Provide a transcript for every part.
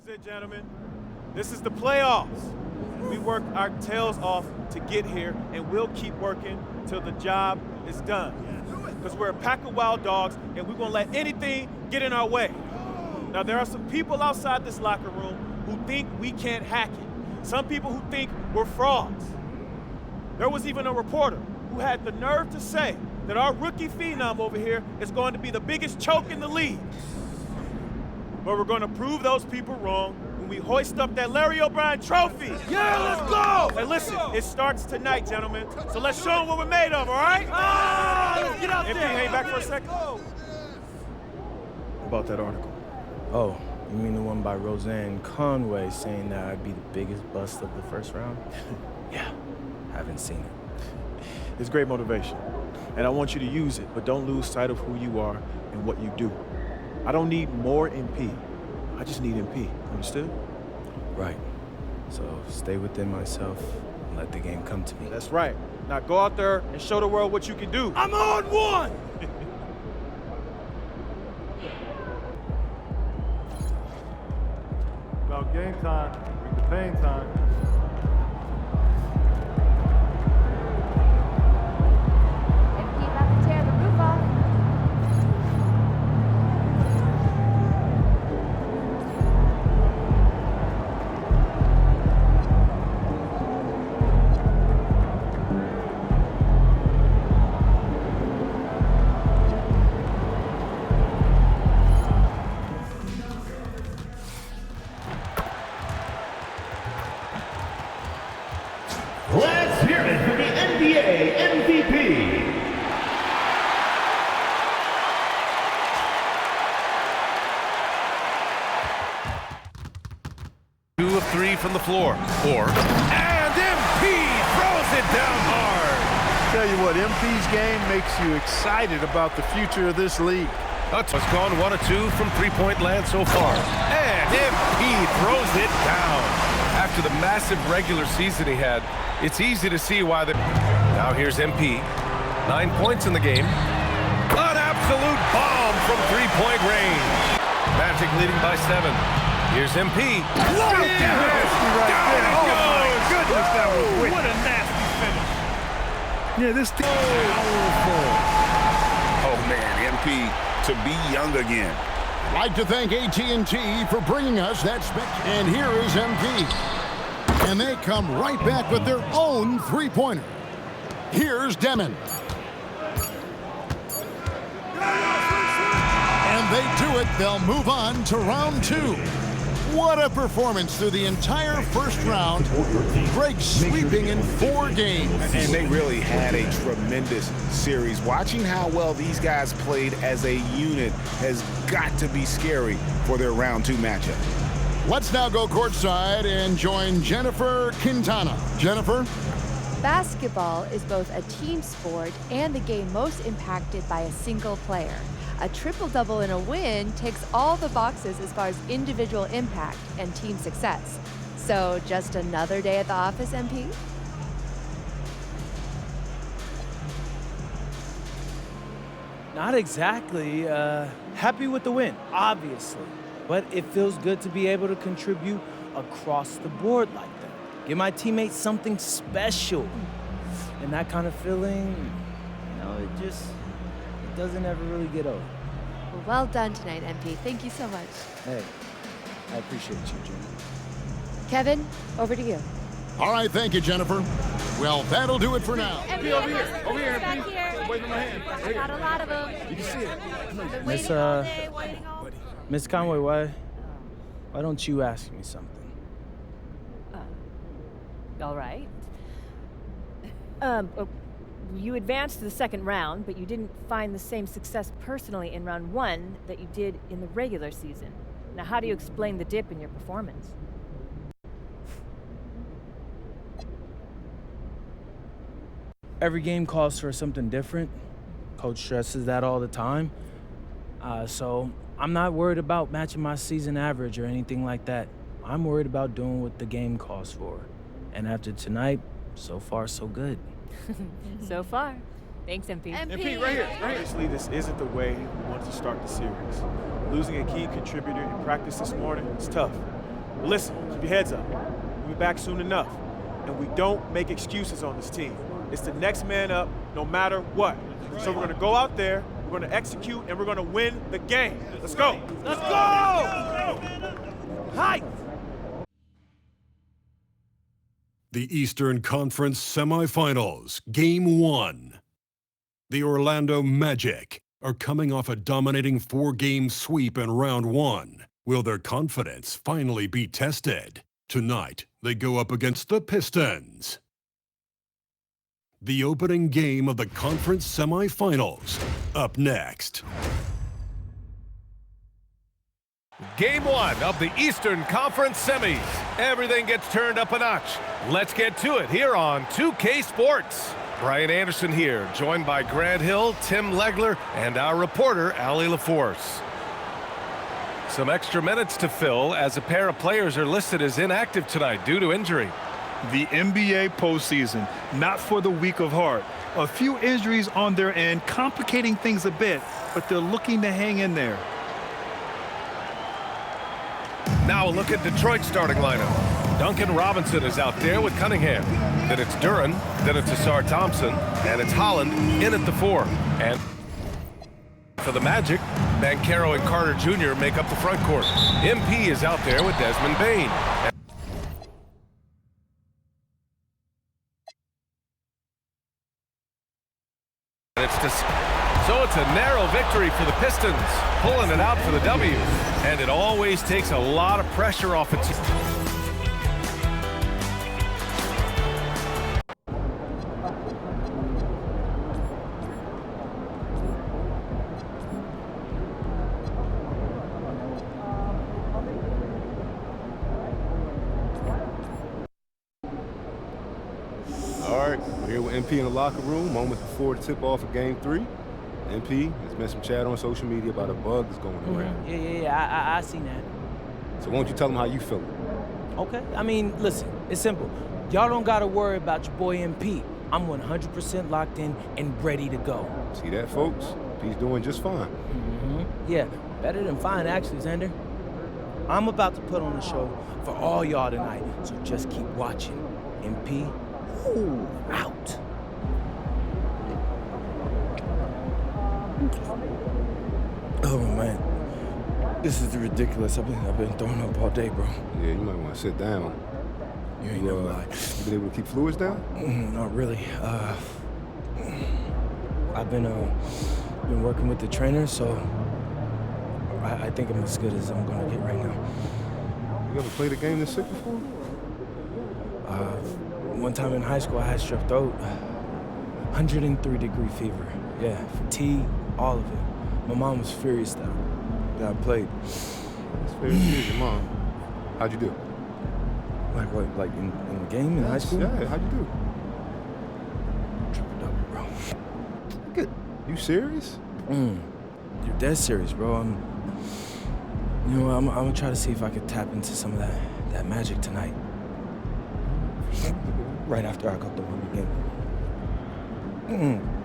it, gentlemen. This is the playoffs. We worked our tails off to get here, and we'll keep working till the job is done. Because we're a pack of wild dogs, and we won't let anything get in our way. Now, there are some people outside this locker room who think we can't hack it. Some people who think we're frauds. There was even a reporter who had the nerve to say that our rookie phenom over here is going to be the biggest choke in the league. But we're going to prove those people wrong when we hoist up that Larry O'Brien trophy. Yeah, let's go! Hey, listen, it starts tonight, gentlemen. So let's show them what we're made of, all right? Let's get out MP, there! hang back for a second. About that article. Oh, you mean the one by Roseanne Conway saying that I'd be the biggest bust of the first round? Yeah, haven't seen it. It's great motivation, and I want you to use it, but don't lose sight of who you are and what you do. I don't need more MP. I just need MP. Understood? Right. So stay within myself and let the game come to me. That's right. Now go out there and show the world what you can do. I'm on one! About game time, bring the pain time. MP about to tear the roof off. Let's hear it for the NBA MVP. 2 of 3 from the floor. And MP throws it down hard. Tell you what, MP's game makes you excited about the future of this league. It's gone 1 of 2 from three-point land so far. And MP throws it down. After the massive regular season he had, it's easy to see why the... Now here's MP. 9 points in the game. An absolute bomb from three-point range. Magic leading by 7. Here's MP. Down it goes. Goodness, that was quick. What a nasty finish. Yeah, this thing. Oh man, MP to be young again. I'd like to thank AT&T for bringing us that and here is MP. And they come right back with their own three-pointer. Here's Demon. And they do it. They'll move on to round 2. What a performance through the entire first round. Greg sweeping in 4 games. And they really had a tremendous series. Watching how well these guys played as a unit has got to be scary for their round 2 matchup. Let's now go courtside and join Jennifer Quintana. Jennifer? Basketball is both a team sport and the game most impacted by a single player. A triple-double in a win ticks all the boxes as far as individual impact and team success. So just another day at the office, MP? Not exactly. Happy with the win, obviously. But it feels good to be able to contribute across the board like that. Give my teammates something special. And that kind of feeling, it doesn't ever really get old. Well done tonight, MP. Thank you so much. Hey, I appreciate you, Jimmy. Kevin, over to you. All right, thank you, Jennifer. Well, that'll do it for now. MP, over here, back here. Wait for my hand. I got a lot of them. You can see it. Miss Conway, why don't you ask me something? All right. You advanced to the second round, but you didn't find the same success personally in round 1 that you did in the regular season. Now, how do you explain the dip in your performance? Every game calls for something different. Coach stresses that all the time. So I'm not worried about matching my season average or anything like that. I'm worried about doing what the game calls for. And after tonight, so far, so good. So far. Thanks, MP. MP, right here. Obviously, this isn't the way we wanted to start the series. Losing a key contributor in practice this morning is tough. Listen, keep your heads up. We'll be back soon enough. And we don't make excuses on this team. It's the next man up no matter what. So we're going to go out there, we're going to execute, and we're going to win the game. Let's go. Let's go! Hi! The Eastern Conference Semifinals, Game 1. The Orlando Magic are coming off a dominating 4-game sweep in Round 1. Will their confidence finally be tested? Tonight, they go up against the Pistons. The opening game of the conference semifinals, up next. Game 1 of the Eastern Conference Semis. Everything gets turned up a notch. Let's get to it here on 2K Sports. Brian Anderson here, joined by Grant Hill, Tim Legler, and our reporter, Allie LaForce. Some extra minutes to fill as a pair of players are listed as inactive tonight due to injury. The NBA postseason, not for the weak of heart. A few injuries on their end, complicating things a bit, but they're looking to hang in there. Now a look at Detroit's starting lineup. Duncan Robinson is out there with Cunningham. Then it's Duran, then it's Asar Thompson, and it's Holland in at the 4. And for the Magic, Banchero and Carter Jr. make up the front court. MP is out there with Desmond Bane. So it's a narrow victory for the Pistons, pulling it out for the W. And it always takes a lot of pressure off a team. All right, we're here with MP in the locker room, moments before the tip-off of Game 3. MP has been some chat on social media about a bug that's going around. Yeah, I seen that. So why don't you tell them how you feel? Okay, I mean, listen, it's simple. Y'all don't gotta worry about your boy MP. I'm 100% locked in and ready to go. See that, folks? MP's doing just fine. Yeah, better than fine, actually, Xander. I'm about to put on a show for all y'all tonight, so just keep watching. MP, ooh, out. Oh, man. This is ridiculous. I've been throwing up all day, bro. Yeah, you might want to sit down. You ain't never lied. You been able to keep fluids down? Not really. I've been working with the trainer, so I think I'm as good as I'm gonna get right now. You ever played a game this sick before? One time in high school, I had strep throat. 103-degree fever. Yeah, fatigue, all of it. My mom was furious that I played. It's very serious, your mom. How'd you do? Like what? Like in the game in high school? Yeah, how'd you do? Triple-double, bro. Good. You serious? You're dead serious, bro. I'm gonna try to see if I could tap into some of that magic tonight. Right after I got the win again.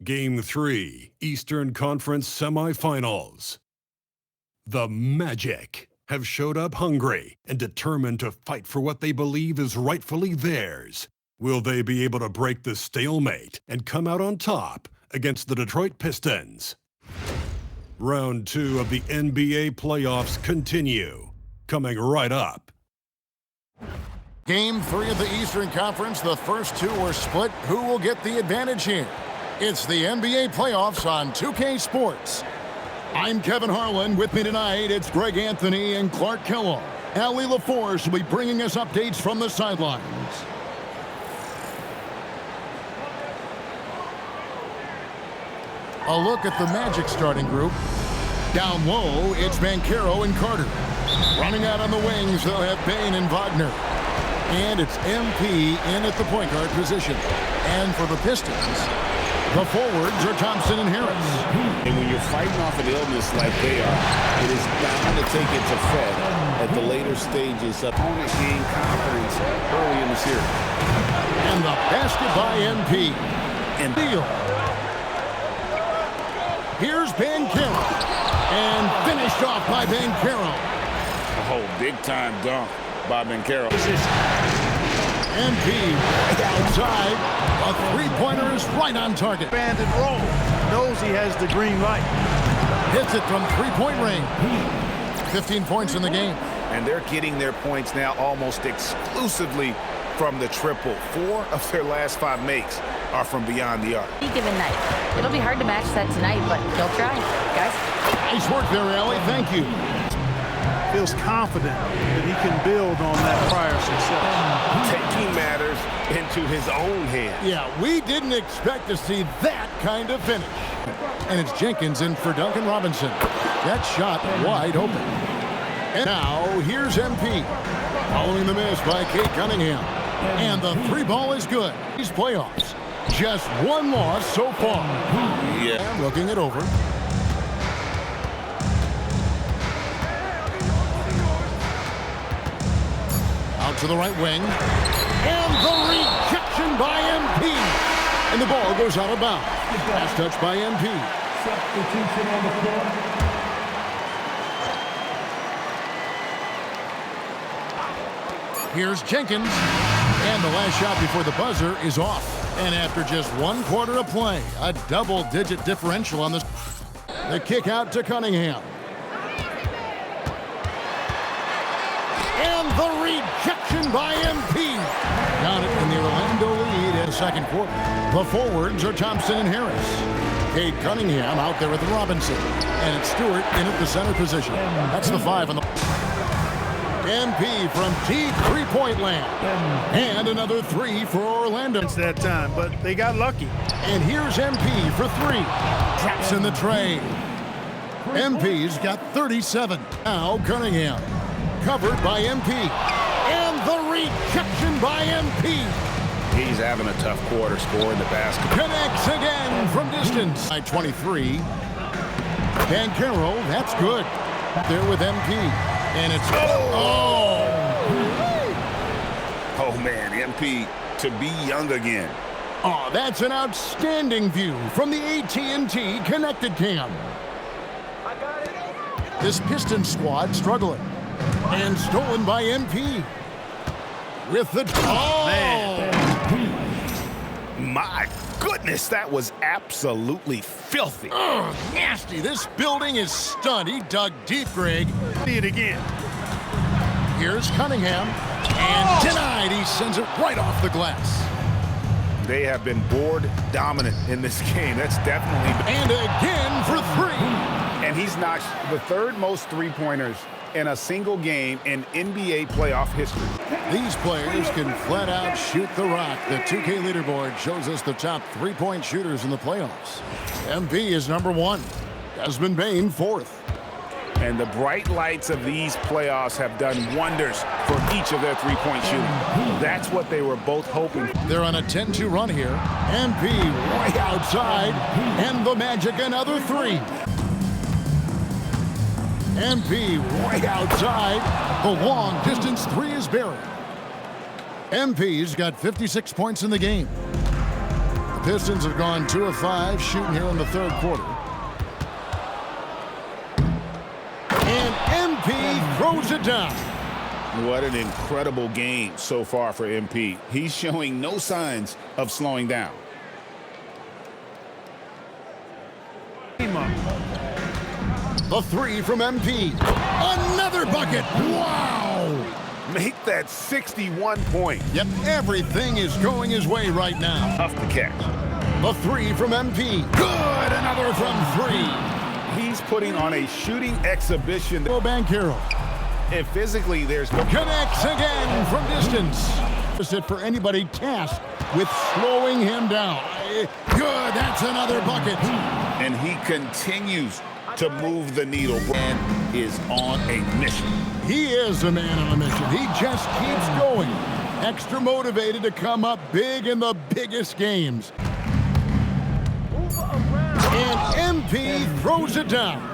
Game 3, Eastern Conference Semifinals. The Magic have showed up hungry and determined to fight for what they believe is rightfully theirs. Will they be able to break the stalemate and come out on top against the Detroit Pistons? Round 2 of the NBA playoffs continue, coming right up. Game 3 of the Eastern Conference. The first two were split. Who will get the advantage here? It's the NBA playoffs on 2K Sports. I'm Kevin Harlan. With me tonight, it's Greg Anthony and Clark Kellogg. Allie LaForce will be bringing us updates from the sidelines. A look at the Magic starting group. Down low, it's Banchero and Carter. Running out on the wings, they'll have Bane and Wagner. And it's MP in at the point guard position. And for the Pistons, the forwards are Thompson and Harris. And when you're fighting off an illness like they are, it is bound to take its effect at the later stages. Opponent gain confidence early in the series. And the basket by MP. And deal. Here's Banchero. And finished off by Bancaro. Oh, big-time dunk by Bancaro. MP outside. A three-pointer is right on target. Band and roll. Knows he has the green light. Hits it from three-point range. 15 points in the game. And they're getting their points now almost exclusively from the triple. 4 of their last 5 makes are from beyond the arc. Any given night. It'll be hard to match that tonight, but he'll try, guys. Nice work there, Allie. Thank you. Feels confident that he can build on that prior success. Taking matters into his own hands. Yeah, we didn't expect to see that kind of finish. And it's Jenkins in for Duncan Robinson. That shot wide open. And now, here's MP. Following the miss by Kate Cunningham. And the three ball is good. These playoffs. Just one loss so far. Yeah. Looking it over. Out to the right wing. And the rejection by MP. And the ball goes out of bounds. Last touch by MP. Substitution on the floor. Here's Jenkins. And the last shot before the buzzer is off. And after just 1 quarter of play, a double-digit differential on this. The kick out to Cunningham. And the rejection by MP. Got it in the Orlando lead in the second quarter. The forwards are Thompson and Harris. Kate Cunningham out there with Robinson. And it's Stewart in at the center position. That's the 5 on the... MP from deep three-point land. And another 3 for Orlando. It's that time, but they got lucky. And here's MP for 3. Traps in the tray. MP's got 37. Now Cunningham. Covered by MP. And the rejection by MP. He's having a tough quarter scoring the basket. Connects again from distance. By 23. Bancaro, that's good. There with MP. And it's... Oh, man, MP to be young again. Oh, that's an outstanding view from the AT&T Connected Cam. This Pistons squad struggling. And stolen by MP. With the... Oh! Man. My goodness, that was absolutely filthy. Ugh, nasty. This building is stunned. He dug deep, Greg. See it again. Here's Cunningham. And denied. He sends it right off the glass. They have been board dominant in this game. That's definitely... And again for 3. And he's knocked the 3rd most three-pointers in a single game in NBA playoff history. These players can flat out shoot the rock. The 2K leaderboard shows us the top three-point shooters in the playoffs. MP is number 1. Desmond Bain 4th. And the bright lights of these playoffs have done wonders for each of their three-point shooting. That's what they were both hoping for. They're on a 10-2 run here. MP way outside. And the Magic another 3. MP way outside. The long distance 3 is buried. MP's got 56 points in the game. The Pistons have gone 2 of 5 shooting here in the 3rd quarter. And MP throws it down. What an incredible game so far for MP. He's showing no signs of slowing down. The 3 from MP. Another bucket. Wow. Make that 61 points. Yep, everything is going his way right now. Tough to catch. The 3 from MP. Good. Another from 3. He's putting on a shooting exhibition. Bancaro. And physically, there's no... Connects again from distance. Is it for anybody tasked with slowing him down? Good. That's another bucket. And he continues to move the needle. And is on a mission. He is a man on a mission. He just keeps going. Extra motivated to come up big in the biggest games. And MP throws it down.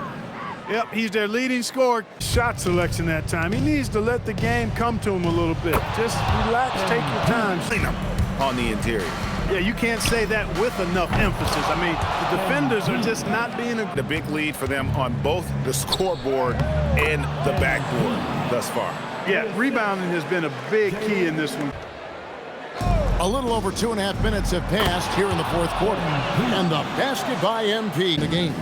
Yep, he's their leading scorer. Shot selection that time. He needs to let the game come to him a little bit. Just relax, take your time. Clean up on the interior. Yeah, you can't say that with enough emphasis. I mean, the defenders are just not being The big lead for them on both the scoreboard and the backboard thus far. Yeah, rebounding has been a big key in this one. A little over 2.5 minutes have passed here in the fourth quarter. And the basket by MP in the game.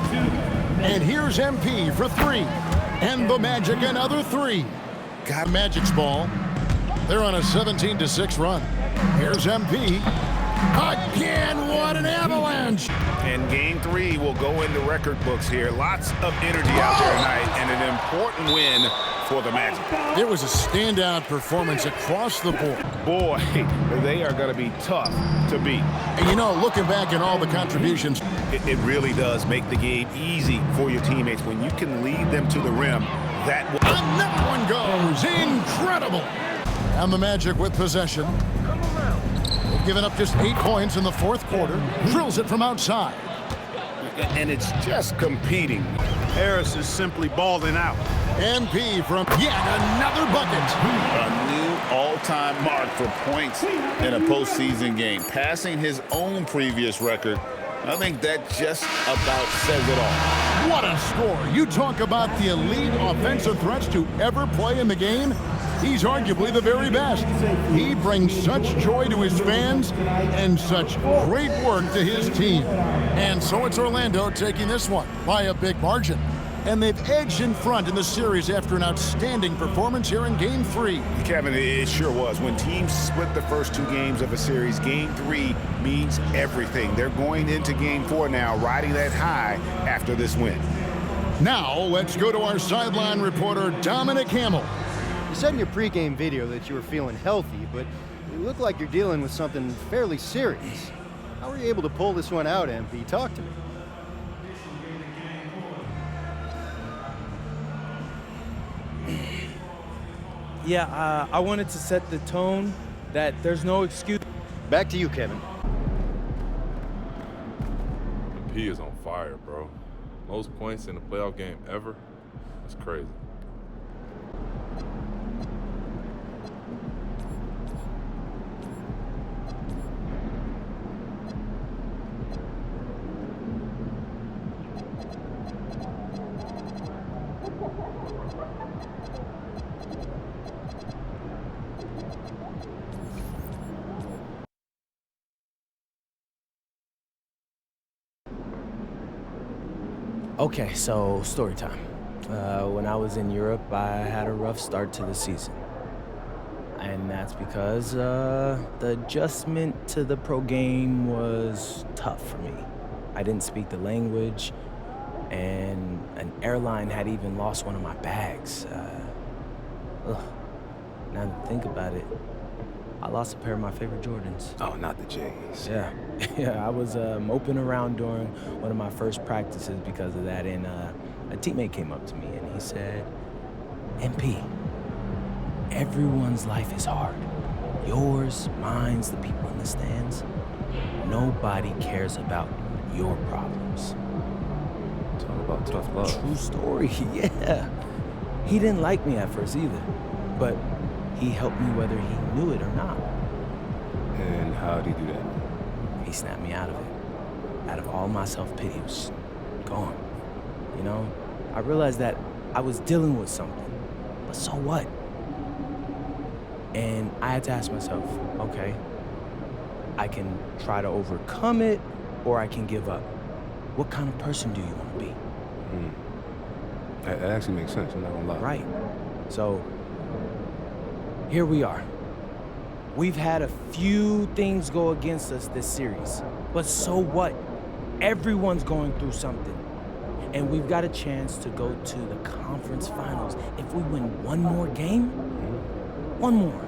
And here's MP for three. And the Magic another three. Got Magic's ball. They're on a 17-6 run. Here's MP. Again, what an avalanche! And game 3 will go into record books here. Lots of energy out there tonight and an important win for the Magic. It was a standout performance across the board. Boy, they are going to be tough to beat. And you know, looking back at all the contributions, it really does make the game easy for your teammates when you can lead them to the rim. That another one goes. Incredible. And the Magic with possession. They've given up just 8 points in the fourth quarter. Drills it from outside. And it's just competing. Harris is simply balling out. MP from yet another bucket. A new all-time mark for points in a postseason game. Passing his own previous record. I think that just about says it all. What a score. You talk about the elite offensive threats to ever play in the game. He's arguably the very best. He brings such joy to his fans and such great work to his team. And so it's Orlando taking this one by a big margin. And they've edged in front in the series after an outstanding performance here in Game 3. Kevin, it sure was. When teams split the first 2 games of a series, Game 3 means everything. They're going into Game 4 now, riding that high after this win. Now, let's go to our sideline reporter, Dominic Hamill. You said in your pregame video that you were feeling healthy, but you look like you're dealing with something fairly serious. How were you able to pull this one out, MP? Talk to me. Yeah, I wanted to set the tone that there's no excuse. Back to you, Kevin. P is on fire, bro. Most points in a playoff game ever. That's crazy. Okay, so story time. When I was in Europe, I had a rough start to the season. And that's because the adjustment to the pro game was tough for me. I didn't speak the language, and an airline had even lost one of my bags. Now that I think about it, I lost a pair of my favorite Jordans. Oh, not the J's. Yeah, yeah. I was moping around during one of my first practices because of that, and a teammate came up to me and he said, "MP, everyone's life is hard. Yours, mine's, the people in the stands. Nobody cares about your problems." It's all about tough love. True story. Yeah. He didn't like me at first either, but he helped me whether he knew it or not. And how'd he do that? He snapped me out of it. Out of all my self-pity, was gone. You know, I realized that I was dealing with something, but so what? And I had to ask myself, okay, I can try to overcome it, or I can give up. What kind of person do you want to be? That actually makes sense, I'm not gonna lie. Right. So, here we are. We've had a few things go against us this series, but so what? Everyone's going through something. And we've got a chance to go to the conference finals. If we win one more game, one more.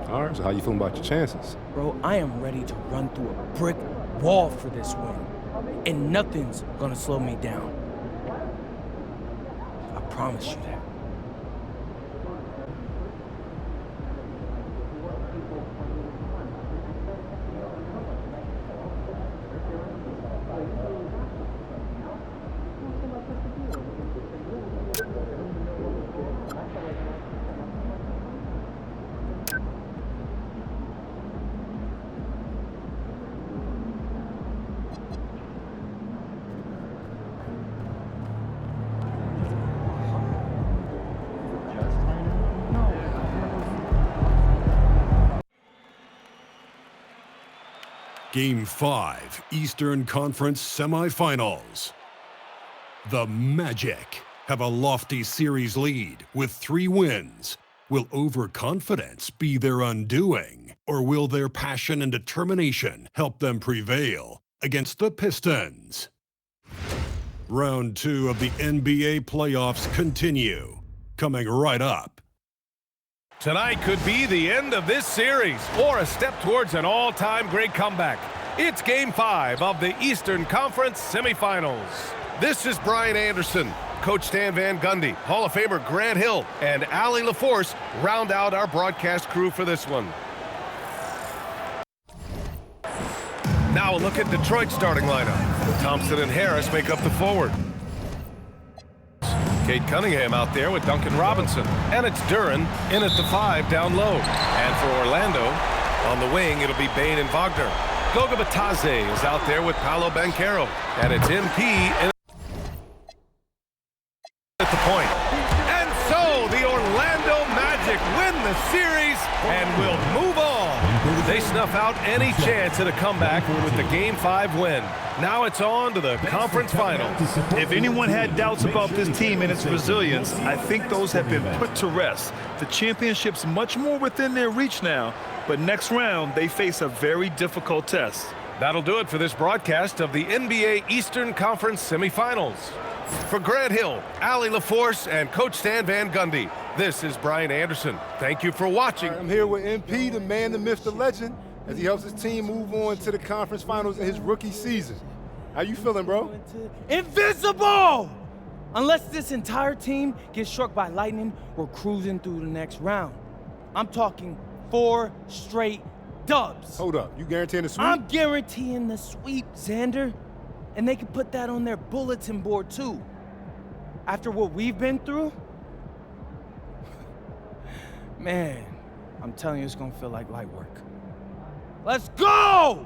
All right, so how you feeling about your chances? Bro, I am ready to run through a brick wall for this win. And nothing's gonna slow me down. I promise you that. Game 5, Eastern Conference Semifinals. The Magic have a lofty series lead with 3 wins. Will overconfidence be their undoing, or will their passion and determination help them prevail against the Pistons? Round 2 of the NBA playoffs continue, coming right up. Tonight could be the end of this series or a step towards an all-time great comeback. It's Game 5 of the Eastern Conference Semifinals. This is Brian Anderson. Coach Stan Van Gundy, Hall of Famer Grant Hill, and Allie LaForce round out our broadcast crew for this one. Now a look at Detroit's starting lineup. Thompson and Harris make up the forward. Kate Cunningham out there with Duncan Robinson. And it's Duran in at the 5 down low. And for Orlando, on the wing, it'll be Bain and Wagner. Goga Batadze is out there with Paolo Banchero. And it's MP in at the point. And so the Orlando Magic win the series and will move on. They snuff out any chance at a comeback with the Game 5 win. Now it's on to the conference finals. If anyone had doubts about this team and its resilience, I think those have been put to rest. The championship's much more within their reach now, but next round they face a very difficult test. That'll do it for this broadcast of the NBA Eastern Conference Semifinals. For Grant Hill, Allie LaForce, and Coach Stan Van Gundy, this is Brian Anderson. Thank you for watching. I'm here with MP, the man, the myth, the legend, as he helps his team move on to the conference finals in his rookie season. How you feeling, bro? Invisible! Unless this entire team gets struck by lightning, we're cruising through the next round. I'm talking 4 straight dubs. Hold up, you guaranteeing the sweep? I'm guaranteeing the sweep, Xander. And they can put that on their bulletin board, too. After what we've been through, man, I'm telling you, it's gonna feel like light work. Let's go!